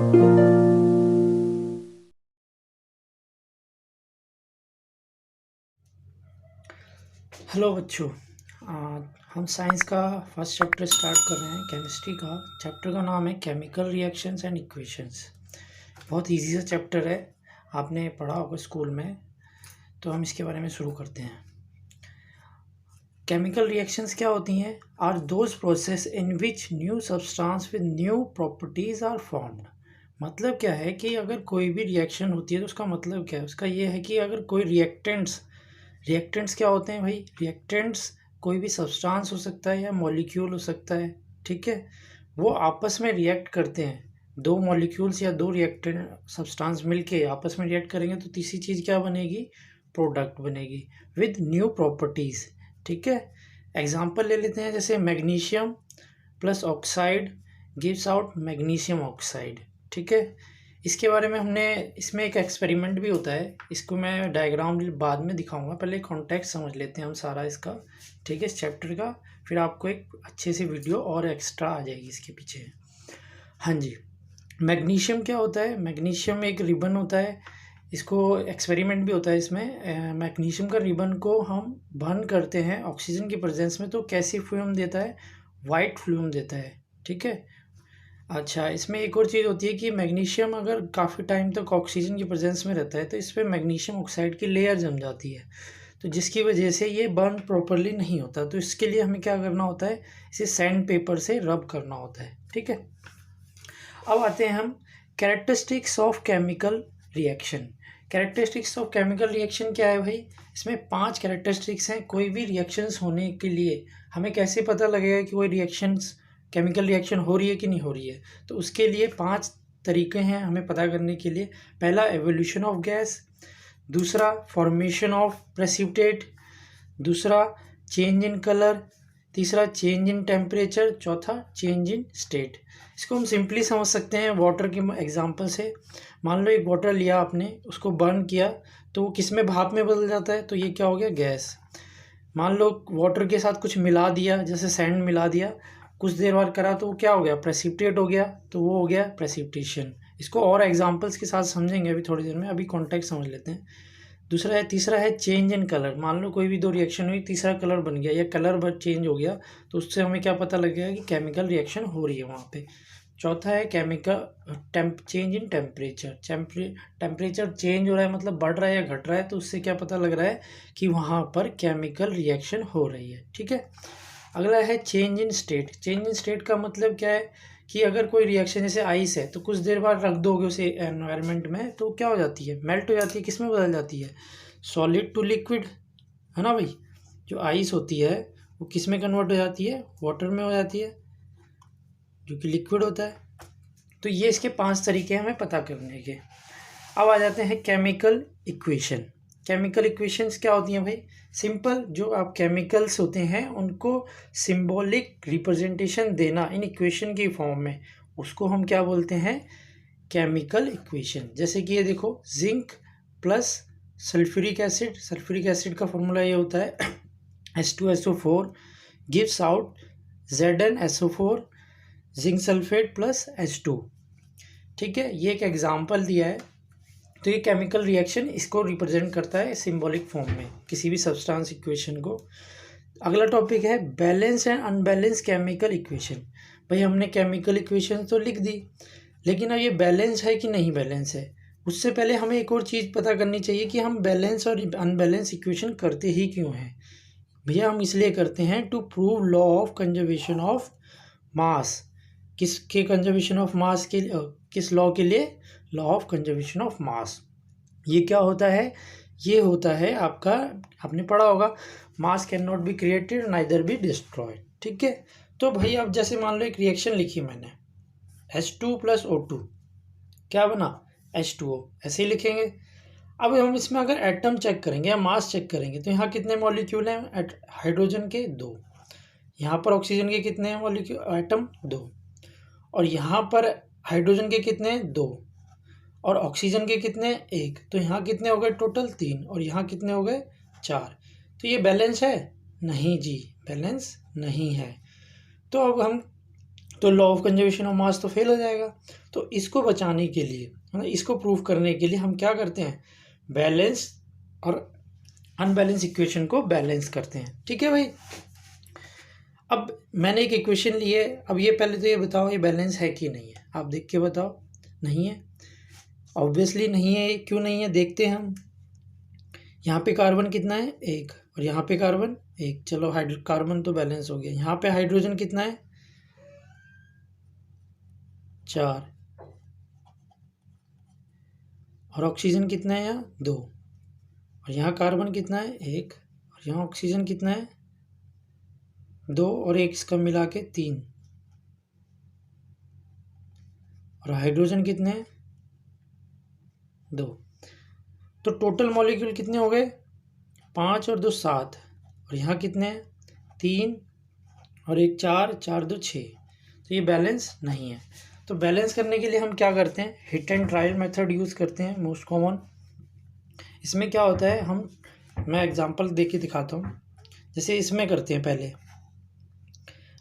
Hello बच्चों। हम science का फर्स्ट चैप्टर स्टार्ट कर रहे हैं, केमिस्ट्री का। चैप्टर का नाम है केमिकल रिएक्शंस एंड इक्वेशंस। बहुत इजी सा चैप्टर है, आपने पढ़ा होगा स्कूल में। तो हम इसके बारे में शुरू करते हैं। केमिकल रिएक्शंस क्या होती हैं? Are those process in which new substance with new properties are formed. मतलब क्या है कि अगर कोई भी रिएक्शन होती है तो उसका मतलब क्या है? उसका ये है कि अगर कोई रिएक्टेंट्स क्या होते हैं भाई? रिएक्टेंट्स कोई भी सब्सटेंस हो सकता है या मॉलिक्यूल हो सकता है, ठीक है। वो आपस में रिएक्ट करते हैं। दो मॉलिक्यूल्स या दो रिएक्टेंट सब्सटेंस मिलके आपस में रिएक्ट करेंगे तो तीसरी चीज़ क्या बनेगी? प्रोडक्ट बनेगी विद न्यू प्रॉपर्टीज़, ठीक है। एग्जांपल ले लेते हैं, जैसे magnesium plus oxide gives out magnesium oxide, ठीक है। इसके बारे में हमने, इसमें एक एक्सपेरिमेंट भी होता है, इसको मैं डायग्राम बाद में दिखाऊंगा। पहले कॉन्टेक्स्ट समझ लेते हैं हम सारा इसका, ठीक है, इस चैप्टर का। फिर आपको एक अच्छे से वीडियो और एक्स्ट्रा आ जाएगी इसके पीछे। हाँ जी, मैग्नीशियम क्या होता है? मैग्नीशियम एक रिबन होता है, इसको एक्सपेरिमेंट भी होता है इसमें। मैग्नीशियम का रिबन को हम बर्न करते हैं ऑक्सीजन की प्रेजेंस में, तो कैसी फ्लूम देता है? वाइट फ्लूम देता है, ठीक है। अच्छा, इसमें एक और चीज़ होती है कि मैग्नीशियम अगर काफ़ी टाइम तक ऑक्सीजन की प्रेजेंस में रहता है तो इस पर मैग्नीशियम ऑक्साइड की लेयर जम जाती है, तो जिसकी वजह से ये बर्न प्रॉपरली नहीं होता। तो इसके लिए हमें क्या करना होता है? इसे सैंड पेपर से रब करना होता है, ठीक है। अब आते हैं हम characteristics of chemical reaction. Characteristics of chemical reaction क्या है भाई? इसमें 5 कैरेक्टरिस्टिक्स हैं। कोई भी रिएक्शंस होने के लिए हमें कैसे पता लगेगा कि कोई रिएक्शंस केमिकल रिएक्शन हो रही है कि नहीं हो रही है? तो उसके लिए 5 तरीके हैं हमें पता करने के लिए। पहला, एवोल्यूशन ऑफ गैस। दूसरा, फॉर्मेशन ऑफ प्रेसिपिटेट। दूसरा, चेंज इन कलर। तीसरा, चेंज इन टेम्परेचर। चौथा, चेंज इन स्टेट। इसको हम सिंपली समझ सकते हैं वाटर के एग्जांपल से। मान लो एक वाटर लिया आपने, उसको बर्न किया तो वो किस में? भाप में बदल जाता है, तो ये क्या हो गया? गैस। मान लो वाटर के साथ कुछ मिला दिया, जैसे सैंड मिला दिया, कुछ देर बाद करा तो वो क्या हो गया? प्रेसिपिटेट हो गया, तो वो हो गया प्रेसिपिटेशन। इसको और एग्जांपल्स के साथ समझेंगे अभी थोड़ी देर में, अभी कॉन्टेक्स्ट समझ लेते हैं। तीसरा है चेंज इन कलर। मान लो कोई भी दो रिएक्शन हुई, तीसरा कलर बन गया या कलर बट चेंज हो गया, तो उससे हमें क्या पता लगेगा कि केमिकल रिएक्शन हो रही है वहाँ पे। चौथा है chemical change in temperature. Temperature change हो रहा है, मतलब बढ़ रहा है या घट रहा है, तो उससे क्या पता लग रहा है कि वहाँ पर केमिकल रिएक्शन हो रही है, ठीक है। अगला है change in state. Change in state का मतलब क्या है कि अगर कोई रिएक्शन जैसे आइस है तो कुछ देर बाद रख दोगे उसे एनवायरनमेंट में तो क्या हो जाती है? मेल्ट हो जाती है। किस में बदल जाती है? सॉलिड टू लिक्विड, है ना भाई। जो आइस होती है वो किस में कन्वर्ट हो जाती है? वाटर में हो जाती है, जो कि लिक्विड होता है। तो ये इसके 5 तरीके हमें पता करने के। अब आ जाते हैं केमिकल इक्वेशन। केमिकल इक्वेशंस क्या होती हैं भाई? सिंपल, जो आप केमिकल्स होते हैं उनको सिंबॉलिक रिप्रेजेंटेशन देना इन इक्वेशन की फॉर्म में, उसको हम क्या बोलते हैं? Chemical equation. जैसे कि ये देखो, zinc plus sulphuric acid. Sulphuric acid का फॉर्मूला ये होता है H2SO4 gives out ZnSO4 zinc sulphate plus H2, ठीक है। ये एक एग्जांपल दिया है। तो ये केमिकल रिएक्शन इसको रिप्रेजेंट करता है सिंबॉलिक फॉर्म में, किसी भी सब्सटेंस इक्वेशन को। अगला टॉपिक है balance and unbalance chemical equation. भाई हमने केमिकल इक्वेशन तो लिख दी, लेकिन अब ये बैलेंस है कि नहीं बैलेंस है, उससे पहले हमें एक और चीज़ पता करनी चाहिए कि हम बैलेंस और अनबैलेंस इक्वेशन करते ही क्यों हैं। भैया हम इसलिए करते हैं to prove law of conservation of mass. किसके कंजर्वेशन ऑफ मास के? किस लॉ के लिए? Law of conservation of mass. ये क्या होता है? ये होता है आपका, आपने पढ़ा होगा, मास can not be created neither be destroyed, ठीक है। तो भाई अब जैसे मान लो एक रिएक्शन लिखी मैंने, H2 प्लस O2 क्या बना? H2O, ऐसे ही लिखेंगे। अब हम इसमें अगर एटम चेक करेंगे या मास चेक करेंगे तो यहाँ कितने मॉलिक्यूल हैं? हाइड्रोजन के 2, यहाँ पर ऑक्सीजन के कितने हैं मॉलिक्यूल एटम? 2, और यहाँ पर हाइड्रोजन के कितने हैं? 2, और ऑक्सीजन के कितने? 1। तो यहाँ कितने हो गए टोटल? 3, और यहाँ कितने हो गए? 4। तो ये बैलेंस है? नहीं जी, बैलेंस नहीं है। तो अब हम तो लॉ ऑफ कंजर्वेशन ऑफ मास तो फेल हो जाएगा। तो इसको बचाने के लिए, मतलब इसको प्रूव करने के लिए हम क्या करते हैं, बैलेंस और अनबैलेंस इक्वेशन को बैलेंस करते हैं। ठीक है भाई। अब मैंने एक इक्वेशन ली है, अब ये पहले तो ये बताओ ये बैलेंस है कि नहीं है, आप देख के बताओ। नहीं है, ऑब्वियसली नहीं है। क्यों नहीं है देखते हैं हम। यहाँ पे कार्बन कितना है, 1, और यहाँ पे कार्बन 1। चलो कार्बन तो बैलेंस हो गया। यहाँ पे हाइड्रोजन कितना है, 4, और ऑक्सीजन कितना है यहाँ, 2, और यहाँ कार्बन कितना है, 1, और यहाँ ऑक्सीजन कितना है, 2, और 1 इसका मिला के 3, और हाइड्रोजन कितने हैं, 2। तो टोटल मॉलिक्यूल कितने हो गए, 5 और 2 7, और यहाँ कितने हैं, 3 और 1 4, 4 2 6। तो ये बैलेंस नहीं है। तो बैलेंस करने के लिए हम क्या करते हैं, hit and trial method use करते हैं, मोस्ट कॉमन। इसमें क्या होता है, मैं एग्जांपल दे के दिखाता हूँ। जैसे इसमें करते हैं, पहले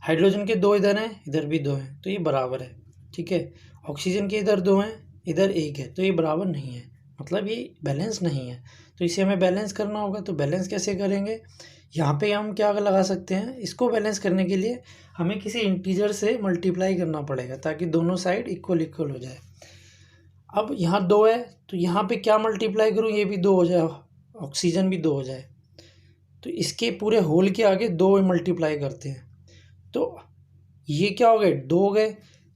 हाइड्रोजन के 2 इधर हैं, इधर भी 2 हैं, तो ये बराबर है। ठीक है। ऑक्सीजन के इधर 2 हैं, इधर 1 है, तो ये बराबर नहीं है, मतलब ये बैलेंस नहीं है। तो इसे हमें बैलेंस करना होगा। तो बैलेंस कैसे करेंगे, यहाँ पे हम क्या लगा सकते हैं, इसको बैलेंस करने के लिए हमें किसी इंटीजर से मल्टीप्लाई करना पड़ेगा ताकि दोनों साइड इक्वल इक्वल हो जाए। अब यहाँ 2 है, तो यहाँ पे क्या मल्टीप्लाई करूँ, ये भी 2 हो जाए, ऑक्सीजन भी 2 हो जाए। तो इसके पूरे होल के आगे 2 मल्टीप्लाई करते हैं, तो ये क्या हो गए, 2 हो गए।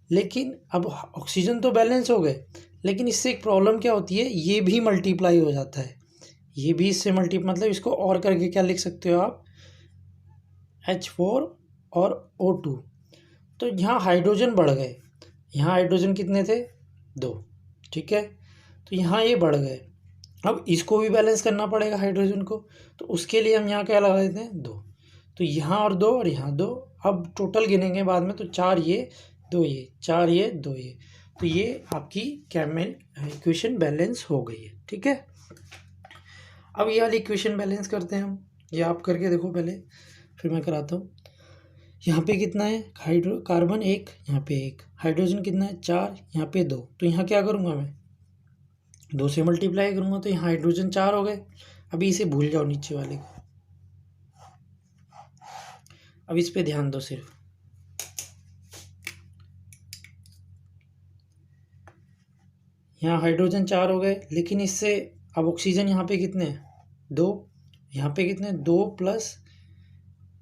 लेकिन अब ऑक्सीजन तो बैलेंस हो गए, लेकिन इससे एक प्रॉब्लम क्या होती है, ये भी मल्टीप्लाई हो जाता है, ये भी इससे मतलब इसको और करके क्या लिख सकते हो आप, H4 और O2। तो यहाँ हाइड्रोजन बढ़ गए, यहाँ हाइड्रोजन कितने थे, 2। ठीक है। तो यहाँ ये बढ़ गए, अब इसको भी बैलेंस करना पड़ेगा हाइड्रोजन को, तो उसके लिए हम यहाँ क्या लगा देते हैं, 2। तो यहाँ और 2 और यहाँ 2, अब टोटल गिनेंगे बाद में, तो 4 ये 2 ये, 4 ये 2 ये, तो ये आपकी केमिकल इक्वेशन बैलेंस हो गई है। ठीक है। अब ये वाली इक्वेशन बैलेंस करते हैं हम, ये आप करके देखो पहले, फिर मैं कराता हूँ। यहाँ पे कितना है, कार्बन 1, यहाँ पे 1, हाइड्रोजन कितना है, 4, यहाँ पे 2। तो यहाँ क्या करूँगा मैं, 2 से मल्टीप्लाई करूँगा, तो यहाँ हाइड्रोजन 4 हो गए। अभी इसे भूल जाओ नीचे वाले को, अब इस पे ध्यान दो सिर्फ। यहाँ हाइड्रोजन 4 हो गए, लेकिन इससे अब ऑक्सीजन यहाँ पे कितने हैं, 2, यहाँ पे कितने, 2 प्लस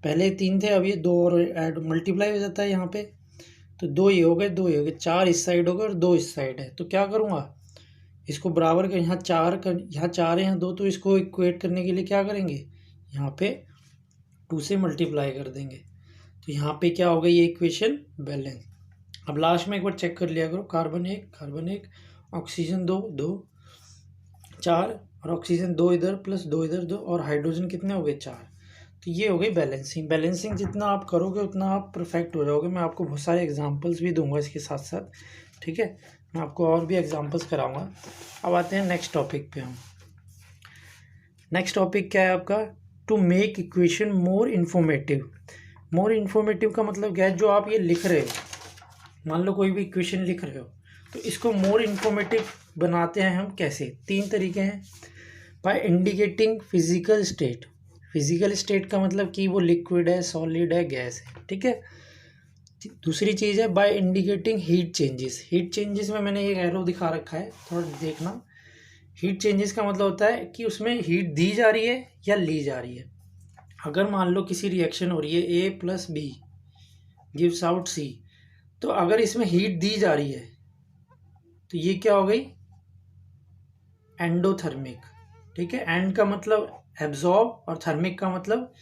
पहले 3 थे, अब ये 2 और ऐड मल्टीप्लाई हो जाता है यहाँ पे, तो 2 ये हो गए, 2 ये हो गए, 4 इस साइड हो गए और 2 इस साइड है। तो क्या करूँगा, इसको बराबर कर, यहाँ 4 कर, यहाँ 4 है, यहाँ 2, तो इसको इक्वेट करने के लिए क्या करेंगे, यहाँ पे 2 से मल्टीप्लाई कर देंगे। तो यहाँ पे क्या हो गई, ये इक्वेशन बैलेंस। अब लास्ट में एक बार चेक कर लिया करो, कार्बन 1, ऑक्सीजन 2, 2, 4, और ऑक्सीजन 2 इधर प्लस 2 इधर 2, और हाइड्रोजन कितने हो गए, 4। तो ये हो गई बैलेंसिंग। बैलेंसिंग जितना आप करोगे उतना आप परफेक्ट हो जाओगे। मैं आपको बहुत सारे एग्जांपल्स भी दूंगा इसके साथ साथ। ठीक है, मैं आपको और भी एग्जांपल्स कराऊंगा। अब आते हैं नेक्स्ट टॉपिक पे। हम नेक्स्ट टॉपिक क्या है आपका, to make equation more informative. More informative का मतलब क्या है, जो आप ये लिख रहे हो, मान लो कोई भी इक्वेशन लिख रहे हो, तो इसको मोर इन्फॉर्मेटिव बनाते हैं हम कैसे। 3 तरीके हैं। By indicating physical state. Physical state का मतलब कि वो लिक्विड है, सॉलिड है, गैस है। ठीक है। दूसरी चीज़ है by indicating heat changes. Heat changes में मैंने एक एरो दिखा रखा है, थोड़ा देखना। हीट चेंजेस का मतलब होता है कि उसमें हीट दी जा रही है या ली जा रही है। अगर मान लो किसी रिएक्शन हो रही है, ए प्लस बी गिव्स आउट सी, तो अगर इसमें हीट दी जा रही है तो ये क्या हो गई, एंडोथर्मिक। ठीक है, एंड का मतलब एब्जॉर्ब और थर्मिक का मतलब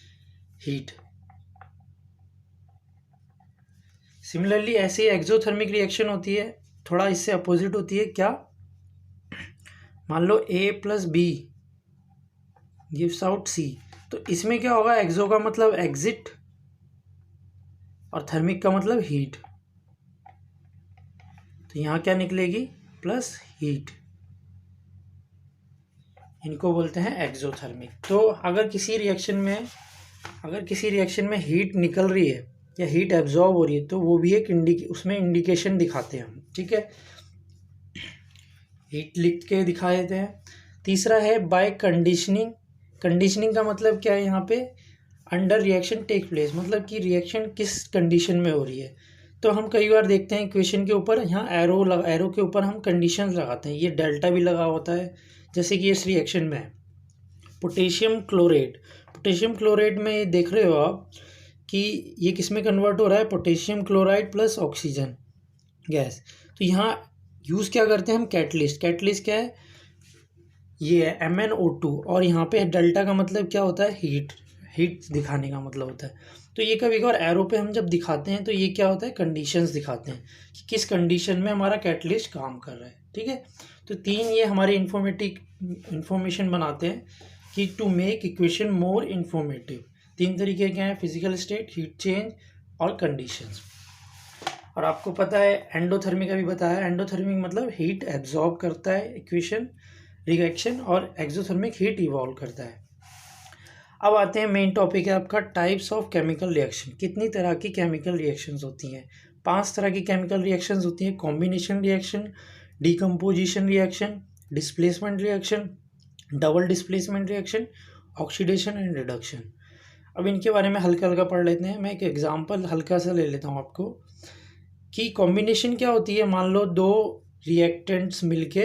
हीट। सिमिलरली ऐसे ही एक्सोथर्मिक रिएक्शन होती है, थोड़ा इससे अपोजिट होती है। क्या, मान लो ए प्लस बी गिव्स आउट सी, तो इसमें क्या होगा, एक्सो का मतलब एग्जिट और थर्मिक का मतलब हीट, तो यहाँ क्या निकलेगी, प्लस हीट। इनको बोलते हैं एक्सोथर्मिक। तो अगर किसी रिएक्शन में हीट निकल रही है या हीट एब्जॉर्ब हो रही है, तो वो भी एक उसमें इंडिकेशन दिखाते हैं हम, ठीक है। हीट लिख के दिखा देते हैं। तीसरा है बाय कंडीशनिंग। कंडीशनिंग का मतलब क्या है यहाँ पे, अंडर रिएक्शन टेक प्लेस, मतलब कि रिएक्शन किस कंडीशन में हो रही है। तो हम कई बार देखते हैं इक्वेशन के ऊपर यहाँ एरो के ऊपर हम कंडीशंस लगाते हैं, ये डेल्टा भी लगा होता है, जैसे कि इस रिएक्शन में है पोटेशियम क्लोराइड। पोटेशियम क्लोराइड में ये देख रहे हो आप कि ये किस में कन्वर्ट हो रहा है, potassium chloride plus oxygen gas. तो यहाँ यूज़ क्या करते हैं हम, कैटलिस्ट। कैटलिस्ट क्या है, ये है MnO2, और यहाँ पे डेल्टा का मतलब क्या होता है, हीट दिखाने का मतलब होता है। तो ये कभी कभार एरो पे हम जब दिखाते हैं तो ये क्या होता है, कंडीशंस दिखाते हैं कि किस कंडीशन में हमारा कैटलिस्ट काम कर रहा है, ठीक है। तो तीन ये हमारे इंफॉर्मेशन बनाते हैं कि to make equation more informative. तीन तरीके के हैं, फिजिकल स्टेट, हीट चेंज और कंडीशंस। और आपको पता है एंडोथर्मिक अभी बताया, एंडोथर्मिक मतलब हीट एब्जॉर्ब करता है इक्वेशन रिएक्शन, और एक्सोथर्मिक हीट इवॉल्व करता है। अब आते हैं मेन टॉपिक है आपका टाइप्स ऑफ केमिकल रिएक्शन। कितनी तरह की केमिकल रिएक्शंस होती हैं, 5 तरह की केमिकल रिएक्शंस होती हैं। Combination reaction, decomposition reaction, displacement reaction, double displacement reaction, oxidation and reduction. अब इनके बारे में हल्का हल्का पढ़ लेते हैं। मैं एक एग्जांपल हल्का सा ले लेता हूँ आपको कि कॉम्बिनेशन क्या होती है। मान लो दो रिएक्टेंट्स मिलके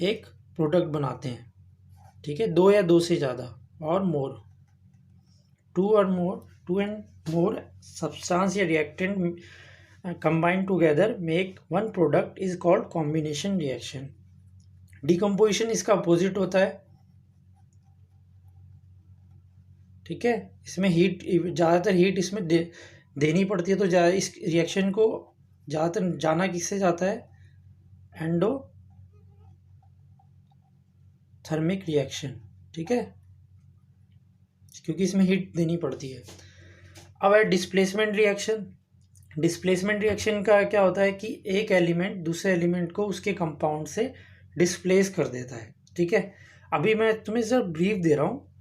एक प्रोडक्ट बनाते हैं, ठीक है, दो या दो से ज़्यादा और मोर, टू एंड मोर सब्सटेंस या reactant combined together make one product is called combination reaction. Decomposition इसका अपोजिट होता है, ठीक है। इसमें हीट, ज़्यादातर हीट इसमें देनी पड़ती है, तो इस रिएक्शन को ज़्यादातर जाना किससे जाता है, एंडो थर्मिक रिएक्शन, ठीक है, क्योंकि इसमें हीट देनी पड़ती है। अब है डिस्प्लेसमेंट रिएक्शन। डिस्प्लेसमेंट रिएक्शन का क्या होता है कि एक एलिमेंट दूसरे एलिमेंट को उसके कंपाउंड से डिस्प्लेस कर देता है, ठीक है। अभी मैं तुम्हें सिर्फ ब्रीफ दे रहा हूँ,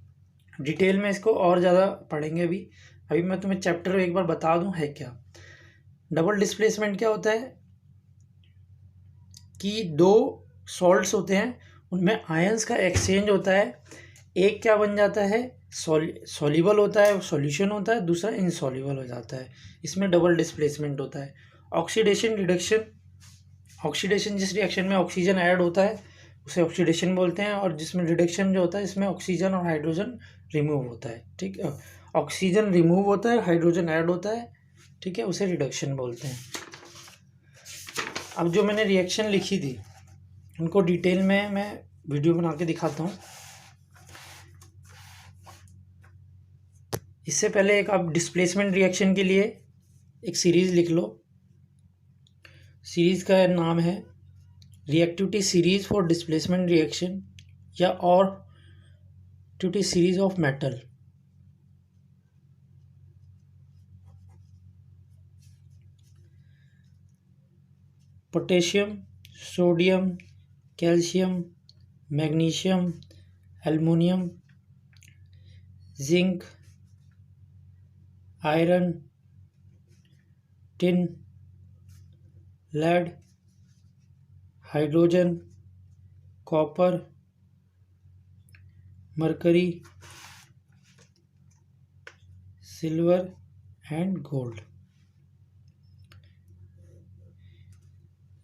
डिटेल में इसको और ज़्यादा पढ़ेंगे अभी मैं तुम्हें चैप्टर एक बार बता दूँ है क्या। डबल डिस्प्लेसमेंट क्या होता है कि दो सॉल्ट्स होते हैं, उनमें आयंस का एक्सचेंज होता है। एक क्या बन जाता है, सॉल्युबल होता है, सॉल्यूशन होता है, दूसरा इनसॉल्युबल हो जाता है, इसमें डबल डिस्प्लेसमेंट होता है। ऑक्सीडेशन रिडक्शन, ऑक्सीडेशन जिस रिएक्शन में ऑक्सीजन ऐड होता है उसे ऑक्सीडेशन बोलते हैं, और जिसमें रिडक्शन जो होता है इसमें ऑक्सीजन और हाइड्रोजन रिमूव होता है, ठीक है। ऑक्सीजन रिमूव होता है, हाइड्रोजन ऐड होता है, ठीक है, उसे रिडक्शन बोलते हैं। अब जो मैंने रिएक्शन लिखी थी उनको डिटेल में मैं वीडियो बना के दिखाता हूँ। इससे पहले एक आप डिस्प्लेसमेंट रिएक्शन के लिए एक सीरीज़ लिख लो। सीरीज़ का नाम है reactivity series for displacement reaction, या और reactivity series of metal. Potassium, sodium, calcium, magnesium, aluminium, zinc, iron, tin, lead, hydrogen, copper, mercury, silver and gold,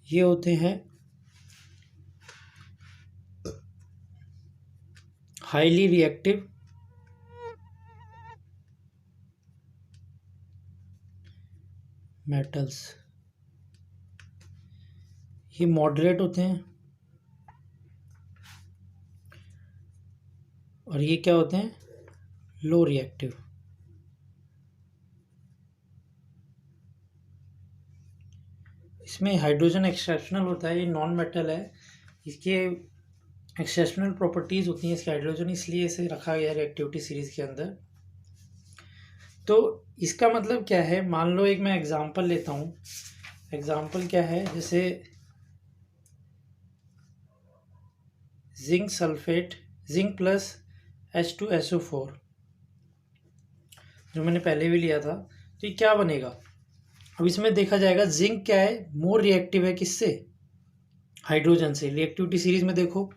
ये होते हैं हाईली रिएक्टिव मेटल्स। ये मॉडरेट होते हैं, और ये क्या होते हैं, लो रिएक्टिव। इसमें हाइड्रोजन एक्सेप्शनल होता है, ये नॉन मेटल है, इसके एक्सेप्शनल प्रॉपर्टीज़ होती हैं इसके हाइड्रोजन, इसलिए इसे रखा गया रिएक्टिविटी सीरीज़ के अंदर। तो इसका मतलब क्या है, मान लो एक मैं एग्जांपल लेता हूँ। एग्जांपल क्या है, जैसे zinc sulphate, zinc plus H2SO4, जो मैंने पहले भी लिया था। तो ये क्या बनेगा? अब इसमें देखा जाएगा जिंक क्या है, मोर रिएक्टिव है किससे? हाइड्रोजन से। रिएक्टिविटी सीरीज में देखो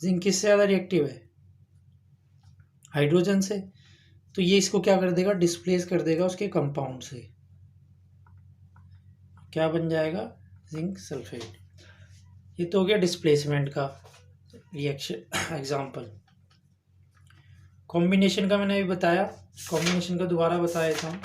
जिंक किससे ज़्यादा रिएक्टिव है? हाइड्रोजन से। तो ये इसको क्या कर देगा? डिस्प्लेस कर देगा उसके कंपाउंड से। क्या बन जाएगा? Zinc sulphate. ये तो हो गया डिस्प्लेसमेंट का रिएक्शन एग्जाम्पल। कॉम्बिनेशन का मैंने अभी बताया, कॉम्बिनेशन का दोबारा बता देता हूँ।